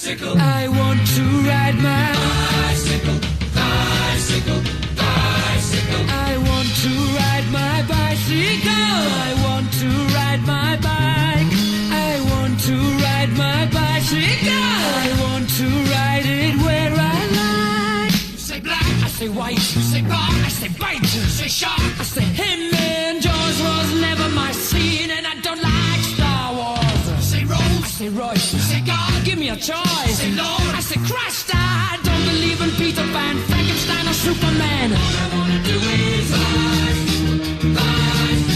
bicycle. I want to ride my bicycle, bicycle, bicycle. I want to ride my bicycle. I want to ride my bike. I want to ride my bicycle. I want to ride it where I like. You say black, I say white. You say bar, I say bite. You say shark, I say him. And Jaws was never my scene, and I don't like Star Wars. You say Rose, I say Royce. You say God, give me a choice. You say Lord, I say Christ. I don't believe in Peter Pan, Frankenstein, or Superman. All I wanna do is rise, rise,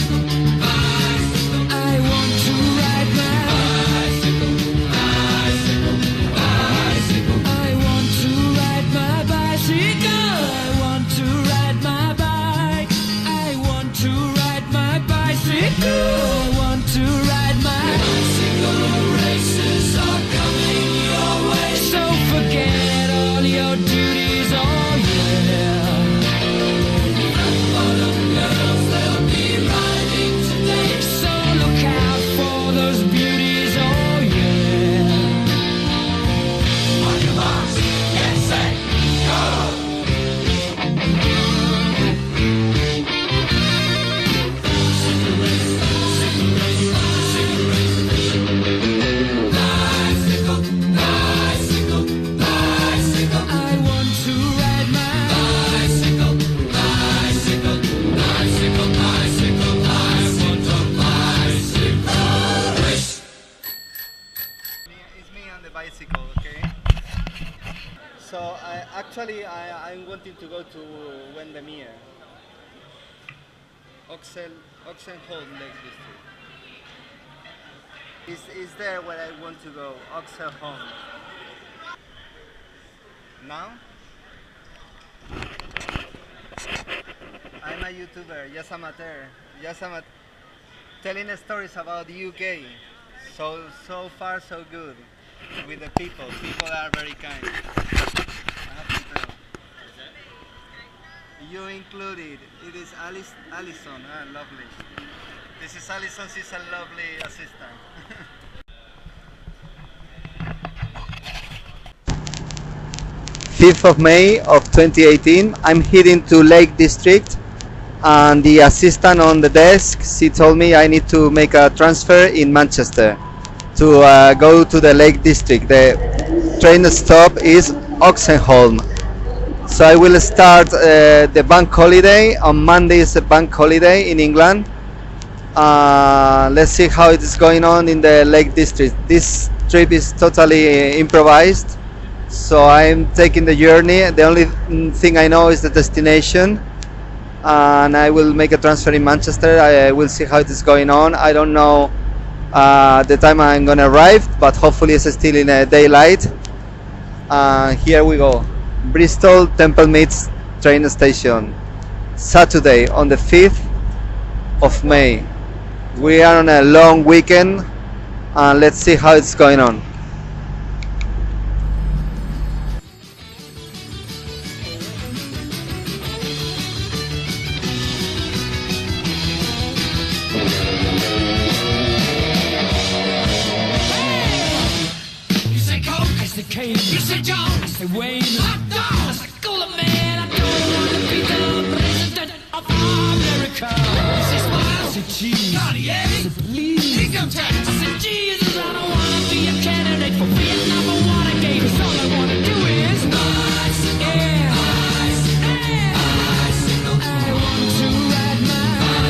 rise. I want to ride my bicycle, bicycle, bicycle. I want to ride my bicycle. I want to ride my bike. I want to ride my bicycle. I want to ride my bicycle. Races are coming your way, so forget all your duties. Oh yeah. Rock bottom girls, they'll be riding today, so look out for those beauties. Oh yeah. On your marks, get set, go. Bicycle, bicycle, bicycle. I want to ride my bicycle, bicycle, bicycle, bicycle. I want a bicycle race. It's me on the bicycle, okay? So I'm wanting to go to Windermere, Oxenholm Lake District. Is there where I want to go, Oxenholm. Now? I'm a YouTuber, just amateur, telling stories about the UK. So far so good with the people. People are very kind. I have to tell. You included. It is Alison. Ah, lovely. This is Alison. She's a lovely assistant. 5th of May of 2018. I'm heading to Lake District, and the assistant on the desk, she told me I need to make a transfer in Manchester to go to the Lake District. The train stop is Oxenholm. So I will start the bank holiday. On Monday is a bank holiday in England. Let's see how it is going on in the Lake District. This trip is totally improvised, so I'm taking the journey. The only thing I know is the destination, and I will make a transfer in Manchester. I will see how it is going on. I don't know the time I'm gonna arrive, but hopefully it's still in daylight. Here we go. Bristol Temple Meads train station, Saturday on the 5th of May. We are on a long weekend, and let's see how it's going on. You say Coke, I say Kane. You say John, I say Wayne. Hot dog, I say Cooler Man. I don't want to be the president of America. You say Smile, I say Cheese. Cartier, I say Please. Income tax, I say Jesus. I don't want to be a candidate for Vietnam or Watergate. 'Cause all I want to do is bicycle, yeah, bicycle, bicycle. I want to ride my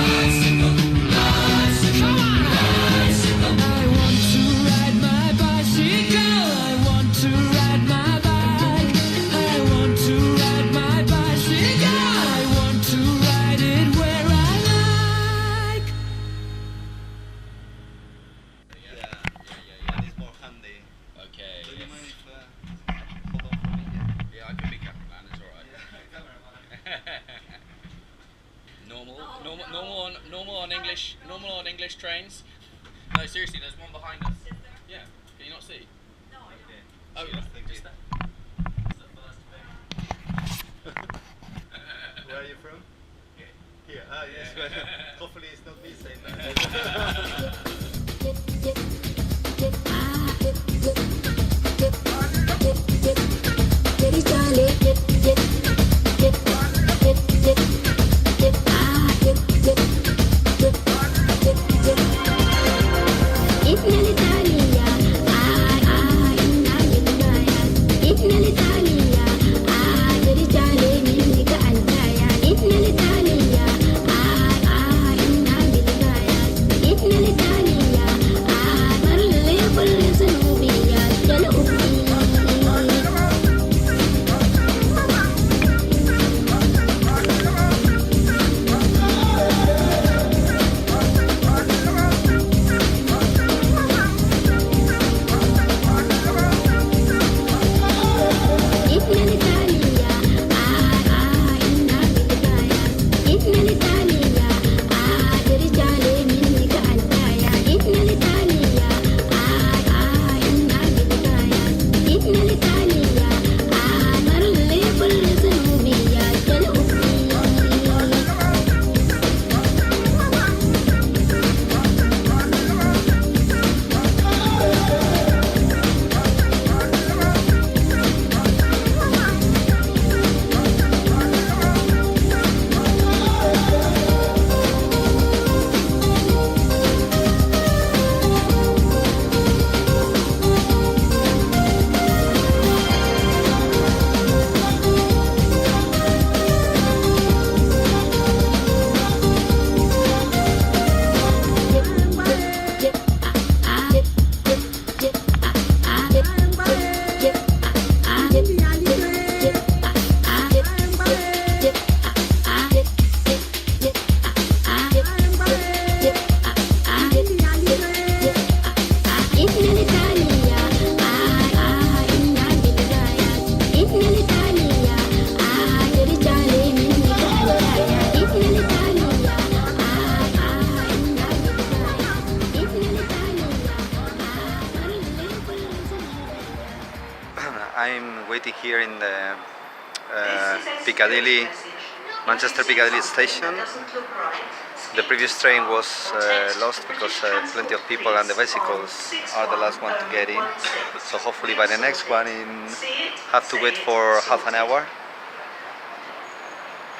bicycle, bicycle. Come on, bicycle. I want to ride my bicycle. I want to ride my bike. I want to ride my bicycle. I want to ride it where I like. Yeah, it's more handy. Okay. Do you mind if hold on for me? Yeah, I can be cameraman. It's all right. Normal on English trains. No, seriously, there's one behind us. Yeah. Can you not see? No, I Okay. Oh, Cheers, yeah. thank Just you. that. That's the first thing. Where are you from? Here. Here. Ah, yes. Yeah. Hopefully it's not me saying that. I'm waiting here in the Piccadilly, Manchester Piccadilly station. The previous train was lost because plenty of people and the bicycles are the last one to get in. So hopefully by the next one have to wait for half an hour.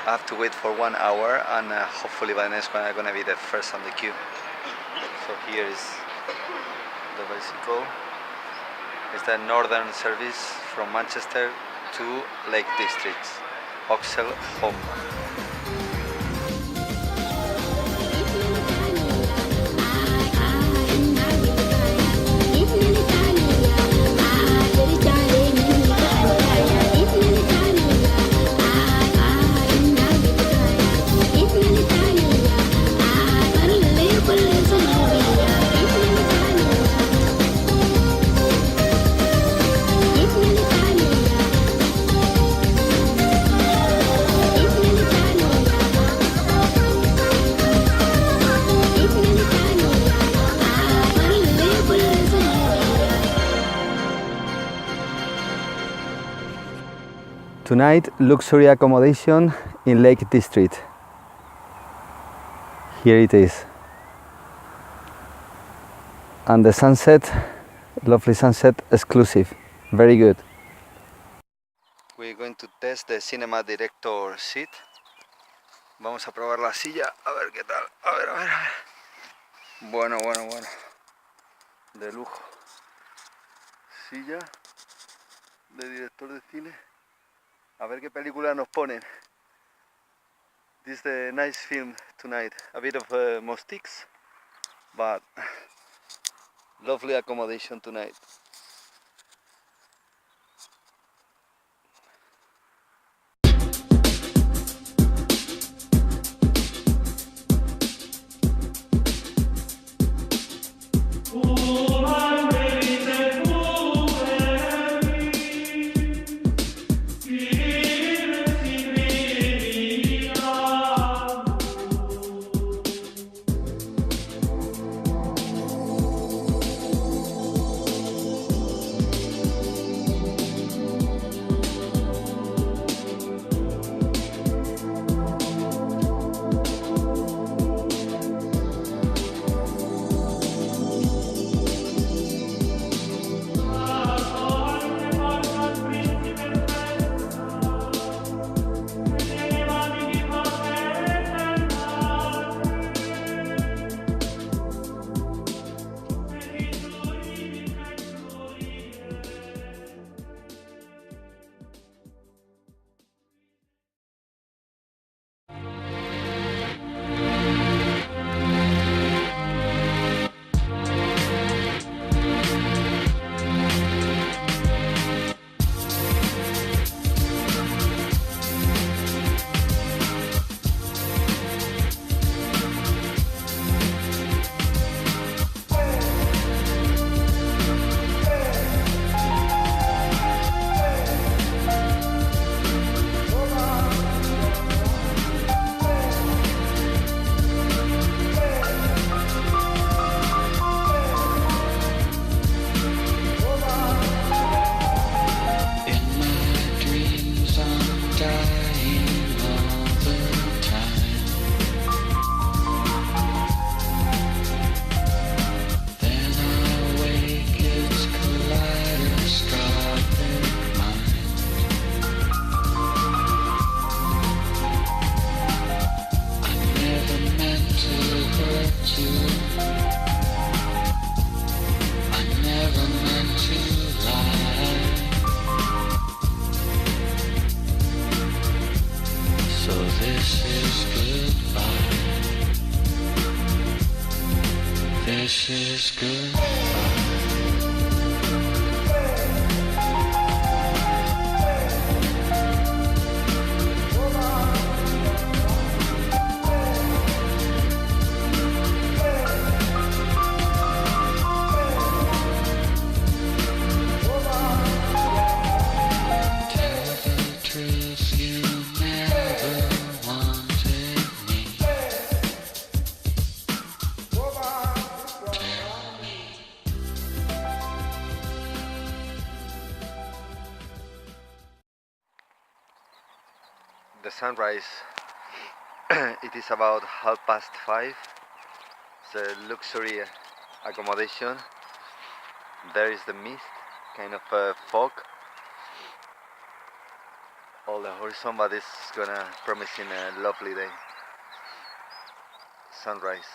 I have to wait for 1 hour, and hopefully by the next one I'm gonna be the first on the queue. So here is the bicycle. It's the northern service from Manchester to Lake District, Oxel home. Tonight, luxury accommodation in Lake District. Here it is. And the sunset, lovely sunset, exclusive, very good. We're going to test the cinema director seat. Vamos a probar la silla, a ver qué tal. A ver, a ver, a ver. Bueno. De lujo. Silla de director de cine. A ver qué película nos ponen. This is a nice film tonight. A bit of moustiques, but lovely accommodation tonight. This is good. the sunrise. It is about 5:30. It's a luxury accommodation. There is the mist, kind of fog. All the horizon, but it's gonna promising a lovely day. Sunrise.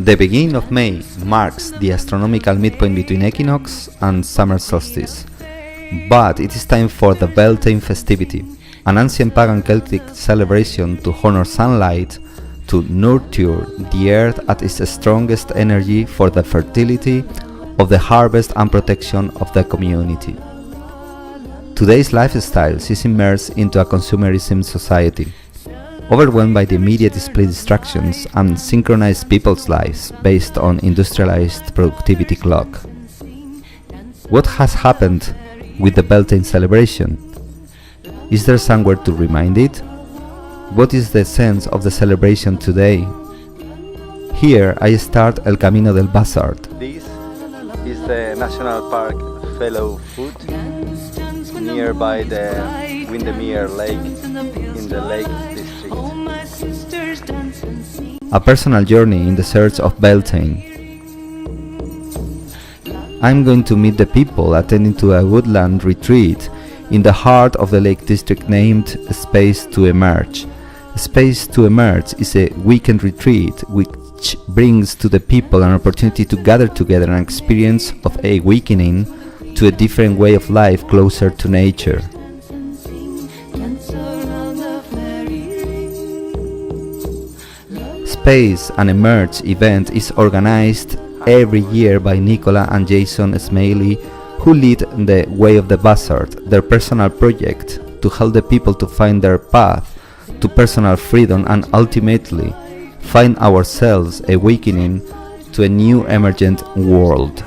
The beginning of May marks the astronomical midpoint between equinox and summer solstice, but it is time for the Beltane festivity, an ancient pagan Celtic celebration to honor sunlight, to nurture the earth at its strongest energy for the fertility of the harvest and protection of the community. Today's lifestyle is immersed into a consumerism society, overwhelmed by the immediate display distractions and synchronized people's lives based on industrialized productivity clock. What has happened with the Beltane celebration? Is there somewhere to remind it? What is the sense of the celebration today? Here I start El Camino del Buzzard. This is the National Park Fellow Foot nearby the Windermere Lake in the Lake District. A personal journey in the search of Beltane. I'm going to meet the people attending to a woodland retreat in the heart of the Lake District named Space to Emerge. Space to Emerge is a weekend retreat which brings to the people an opportunity to gather together an experience of awakening to a different way of life closer to nature. Space and Emerge event is organized every year by Nicola and Jason Smalley, who lead the Way of the Buzzard, their personal project to help the people to find their path to personal freedom and ultimately find ourselves awakening to a new emergent world.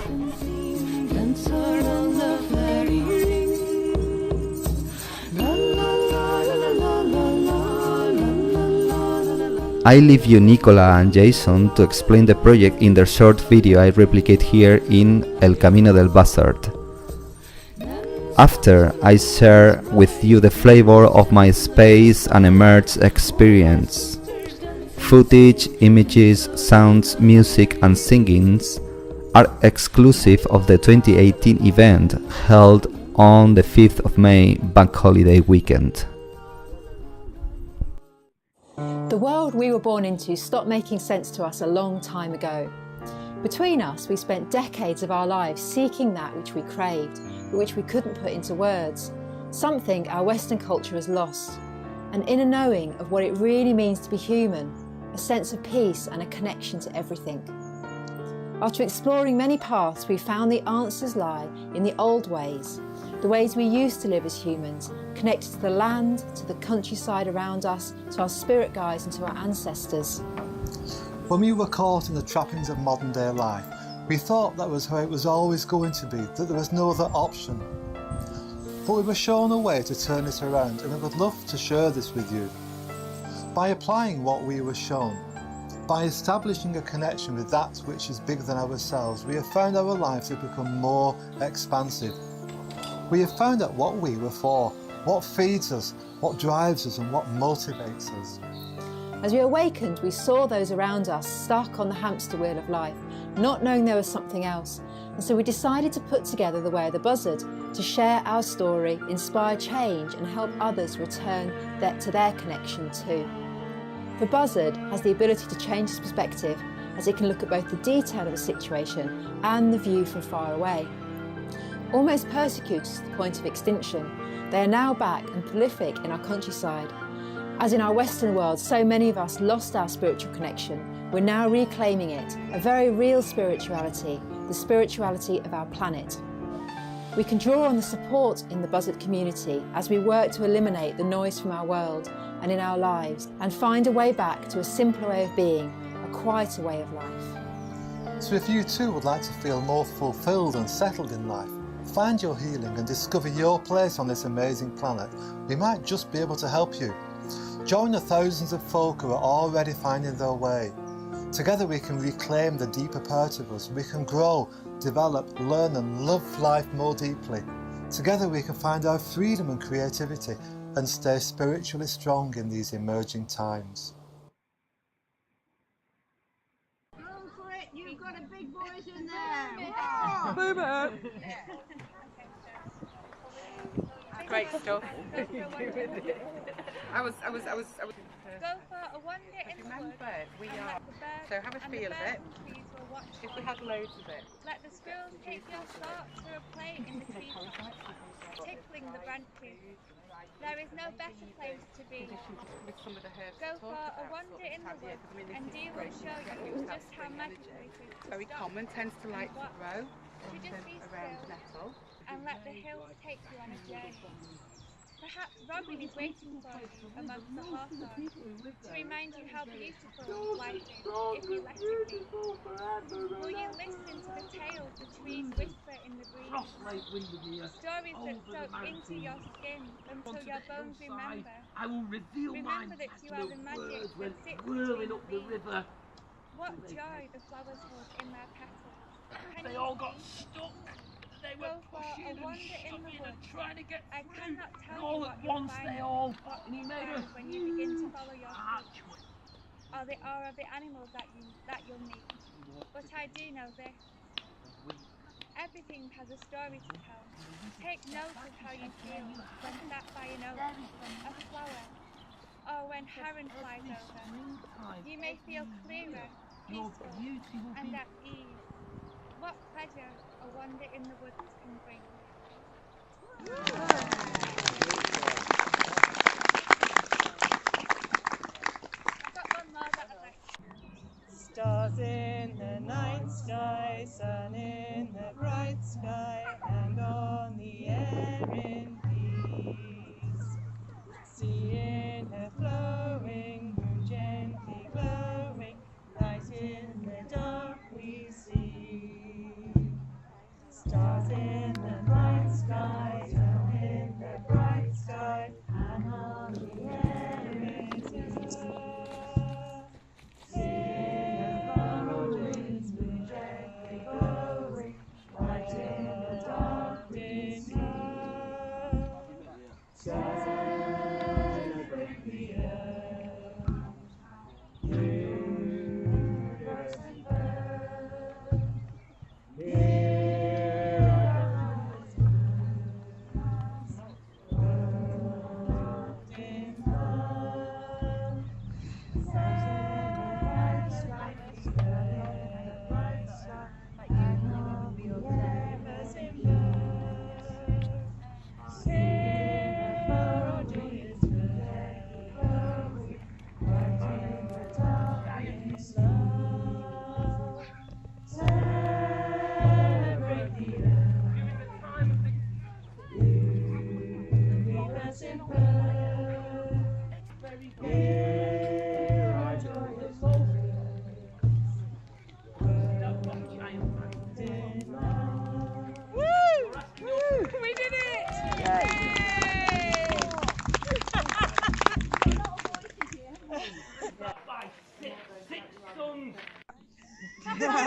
I leave you Nicola and Jason to explain the project in their short video I replicate here in El Camino del Buzzard. After, I share with you the flavor of my Space and Emerge experience. Footage, images, sounds, music and singings are exclusive of the 2018 event held on the 5th of May Bank Holiday weekend. The world we were born into stopped making sense to us a long time ago. Between us, we spent decades of our lives seeking that which we craved, but which we couldn't put into words, something our Western culture has lost, an inner knowing of what it really means to be human, a sense of peace and a connection to everything. After exploring many paths, we found the answers lie in the old ways, the ways we used to live as humans, connected to the land, to the countryside around us, to our spirit guides and to our ancestors. When we were caught in the trappings of modern day life, we thought that was how it was always going to be, that there was no other option. But we were shown a way to turn it around, and we would love to share this with you. By applying what we were shown, by establishing a connection with that which is bigger than ourselves, we have found our lives have become more expansive. We have found out what we were for, what feeds us, what drives us and what motivates us. As we awakened, we saw those around us stuck on the hamster wheel of life, not knowing there was something else. And so we decided to put together the Way of the Buzzard to share our story, inspire change and help others return to their connection too. The Buzzard has the ability to change its perspective as it can look at both the detail of a situation and the view from far away. Almost persecuted to the point of extinction, they are now back and prolific in our countryside. As in our Western world, so many of us lost our spiritual connection, we're now reclaiming it, a very real spirituality, the spirituality of our planet. We can draw on the support in the Buzzard community as we work to eliminate the noise from our world and in our lives and find a way back to a simpler way of being, a quieter way of life. So if you too would like to feel more fulfilled and settled in life, find your healing and discover your place on this amazing planet, we might just be able to help you. Join the thousands of folk who are already finding their way. Together we can reclaim the deeper part of us. We can grow, develop, learn and love life more deeply. Together we can find our freedom and creativity and stay spiritually strong in these emerging times. Go for it, you've got a big voice in there. Whoa. Great stuff. I was. Go for a wander in the woods. We are. So have a feel of it. If we had loads of it. Let the squirrels take your thoughts to a play in the treetops, tickling the branches. There is no better place to be. With some of the herbs. Go for a wander in the woods, and Deal will show you just how magical it is to Very stop common, tends to like to grow. to just be Around still nettle. and let the hills take you on a journey. Perhaps Robin is waiting for you amongst the hawthorns to remind you how beautiful life is if you let it be. Will you listen to the tales the trees whisper in the breeze? Stories that soak into your skin until your bones remember. I will reveal Remember that you are the magic that sits whirling up the between river. What joy the flowers hold in their petals. Can They you all got see? stuck. They Go were for a pushing and wander in the shoving and woods. trying to get I through. cannot tell And you all what at you'll once find they all, what and he made a when you begin to follow your feet, archway. or the awe of the animals that you'll meet. But I do know this. Everything has a story to tell. Take note of how you feel when sat by an oak, a flower, or when heron flies over. You may feel clearer, peaceful, and at ease. What pleasure a wander in the woods can bring. I've got one more that I'd like. Stars in the night sky, sun in the bright sky, and on the air in peace. Sea in her flowing, moon gently glowing, light in the dark we see. Stars in the night sky, sun in the bright sky, and on the air in peace.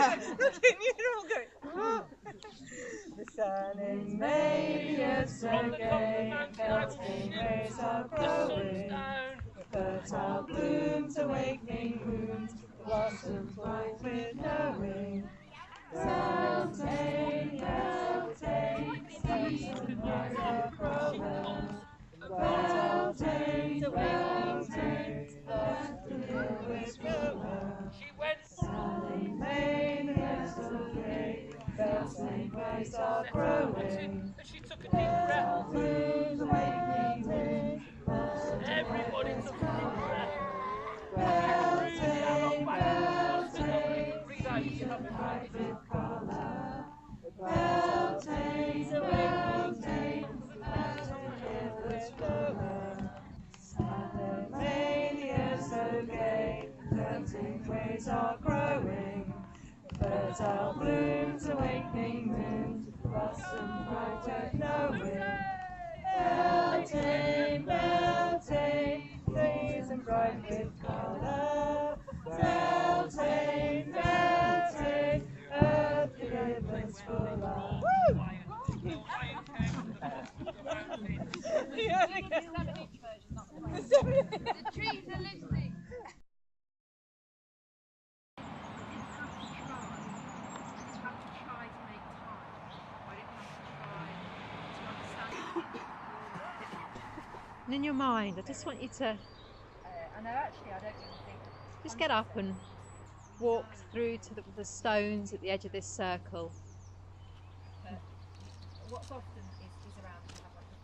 You're all going. Oh. The sun is made, you're so gay, melting rays are growing. The fertile blooms, awakening moons, blossoms white with knowing. Beltane, Beltane, seeds and eyes are growing. Beltane, Beltane, the hill is growing. Sailing main, yes, okay, Beltane waves are growing. Beltane, awakening moon, everybody took a deep breath. Beltane, Beltane, seeds and bright with colour. Beltane, Beltane, the hill is growing. Sailing main, yes, okay, Beltane waves are growing. Fertile blooms, awakening moons, blossom bright with knowing. Beltane, Beltane, blazing bright with colour. Beltane, Beltane, earth the rivers full of. Woo! The trees are listening. And in your mind, I just want you to just get up and walk through to the stones at the edge of this circle.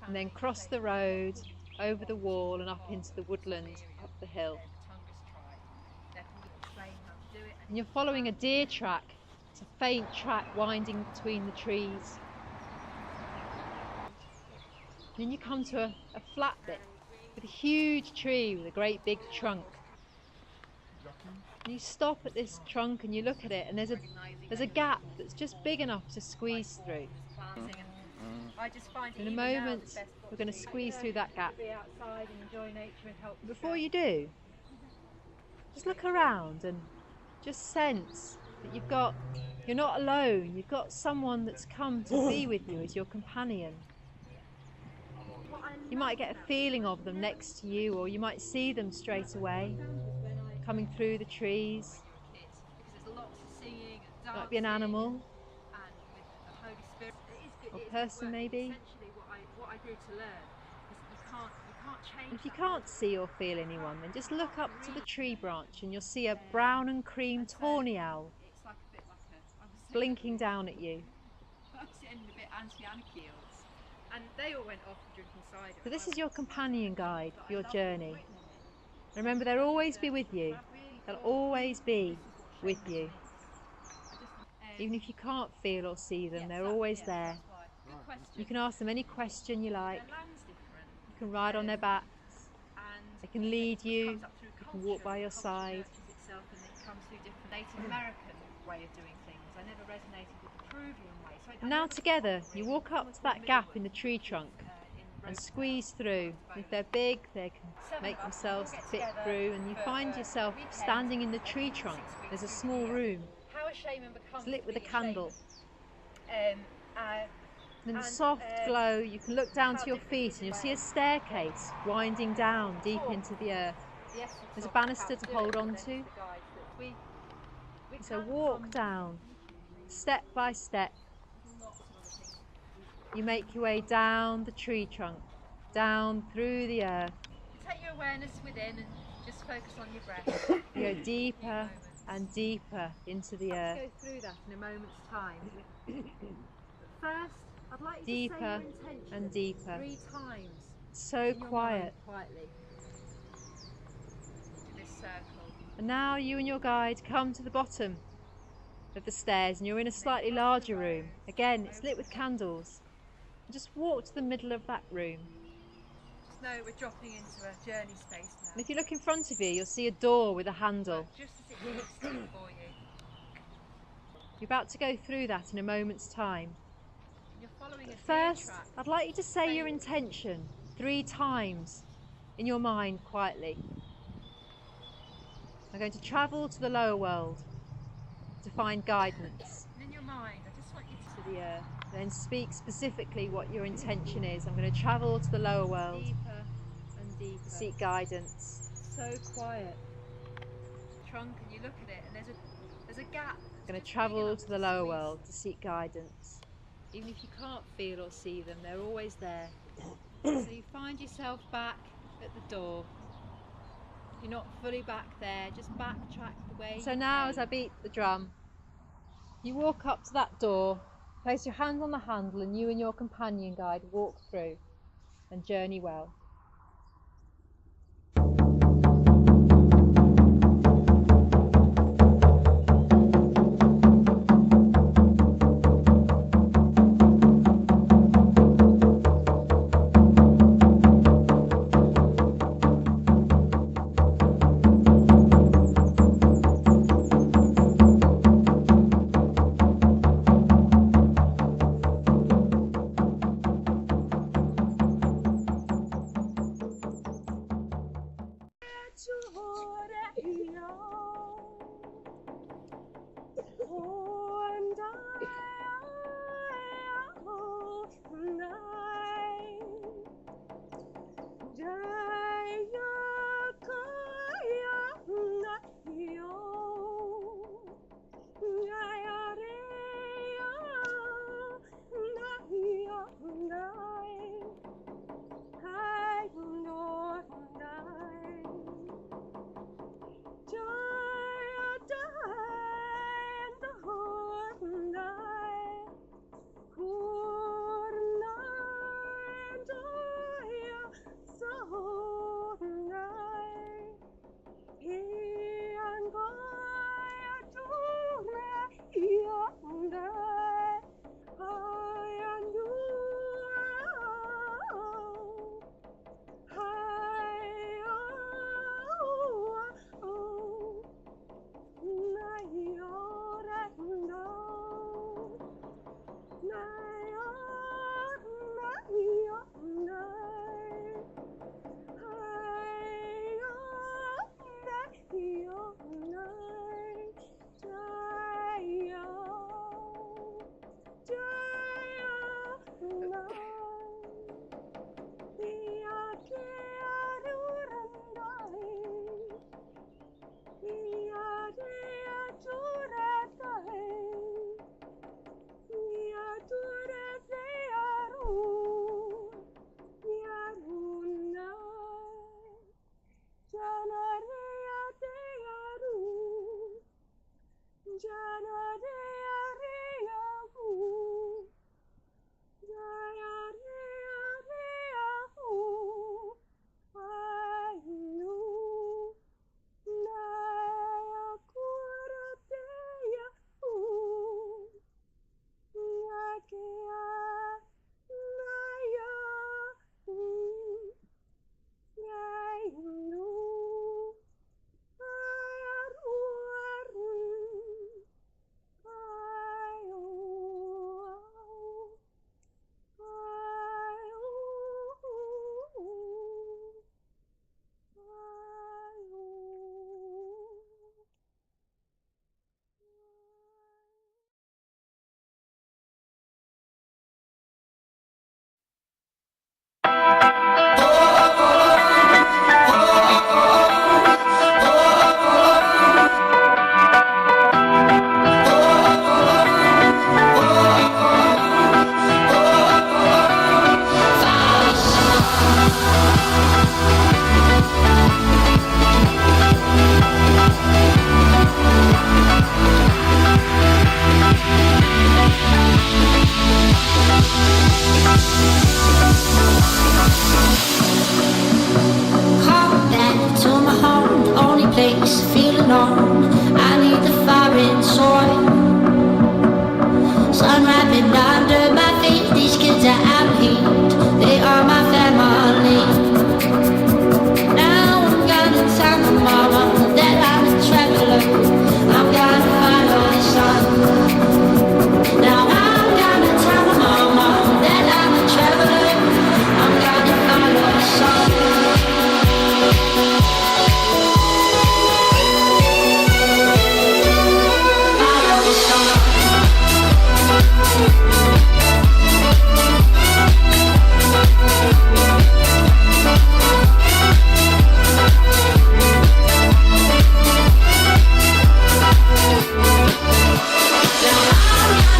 And then cross the road, over the wall and up into the woodland, up the hill. And you're following a deer track. It's a faint track winding between the trees. Then you come to a flat bit with a huge tree with a great big trunk. And you stop at this trunk and you look at it, and there's a gap that's just big enough to squeeze through. In a moment, we're going to squeeze through that gap. Before you do, just look around and just sense that you're not alone. You've got someone that's come to be with you as your companion. You might get a feeling of them next to you, or you might see them straight away, coming through the trees. It might be an animal, or a person maybe. And if you can't see or feel anyone, then just look up to the tree branch and you'll see a brown and cream tawny owl blinking down at you. And they all went off drinking cider. So this is your companion guide for your journey. Remember, they'll always be with you. They'll always be with you. Even if you can't feel or see them, they're always there. You can ask them any question you like. You can ride on their backs. They can lead you. They can walk by your side. Native American way of doing things. I never resonated with the Peruvian way. And now together, you walk up to that gap in the tree trunk and squeeze through. If they're big, they can make themselves fit through, and you find yourself standing in the tree trunk. There's a small room. It's lit with a candle. In the soft glow, you can look down to your feet and you'll see a staircase winding down deep into the earth. There's a banister to hold on to. So walk down, step by step. You make your way down the tree trunk, down through the earth. Take your awareness within and just focus on your breath. You go deeper and deeper into the earth. Let's go through that in a moment's time. But first, I'd like you deeper to say your intention and deeper. 3 times. So quiet. Quietly. To this circle. And now you and your guide come to the bottom of the stairs and you're in a slightly larger room. Again, it's lit with candles. And just walk to the middle of that room. Just know we're dropping into a journey space now. And if you look in front of you, you'll see a door with a handle. Just as it needs to for you. You're about to go through that in a moment's time. You're following a First, track. I'd like you to say your intention 3 times in your mind quietly. I'm going to travel to the lower world. to find guidance And in your mind, I just want you to the earth. Then speak specifically what your intention is. I'm going to travel to the lower world deeper and deeper. to seek guidance. So quiet. Trunk, and you look at it, and there's a gap. I'm going to travel to the lower world to seek guidance. Even if you can't feel or see them, they're always there. So you find yourself back at the door. You're not fully back there, just backtrack the way. So now, as I beat the drum, you walk up to that door, place your hand on the handle, and you and your companion guide walk through and journey well.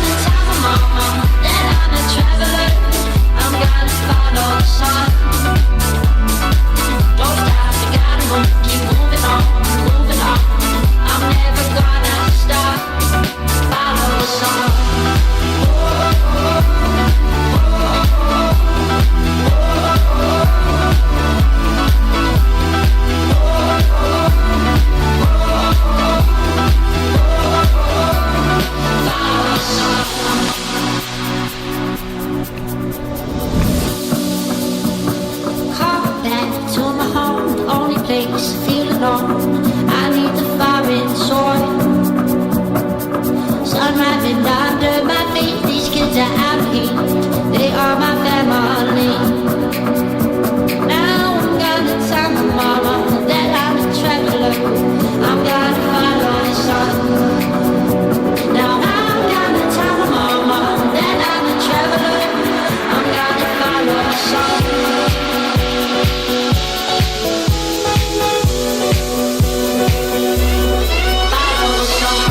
gonna tell my mama that I'm a traveler. I'm gonna follow the sun. Don't stop, you gotta move, keep moving on, moving on. I'm never gonna stop. Follow the sun. Feel alone, I need the foreign soil. Sun rising under my feet. These kids are happy, they are my family. Now I'm gonna tell my mama that I'm a traveler. I'm gonna follow the sun. Now I'm gonna tell my mama that I'm a traveler. I'm gonna follow the sun. Follow the sun.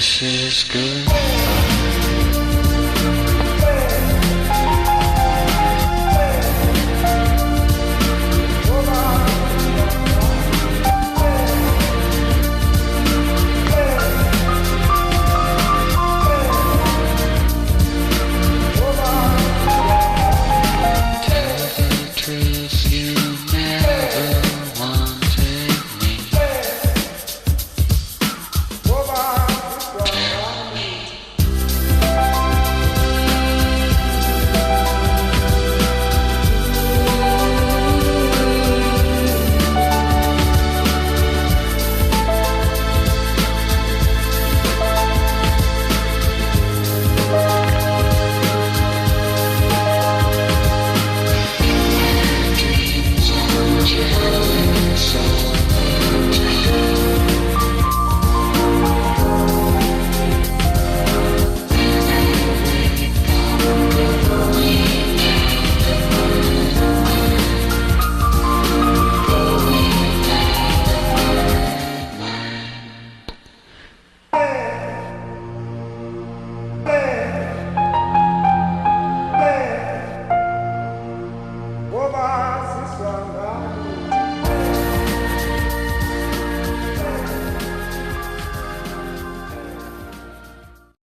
This is good.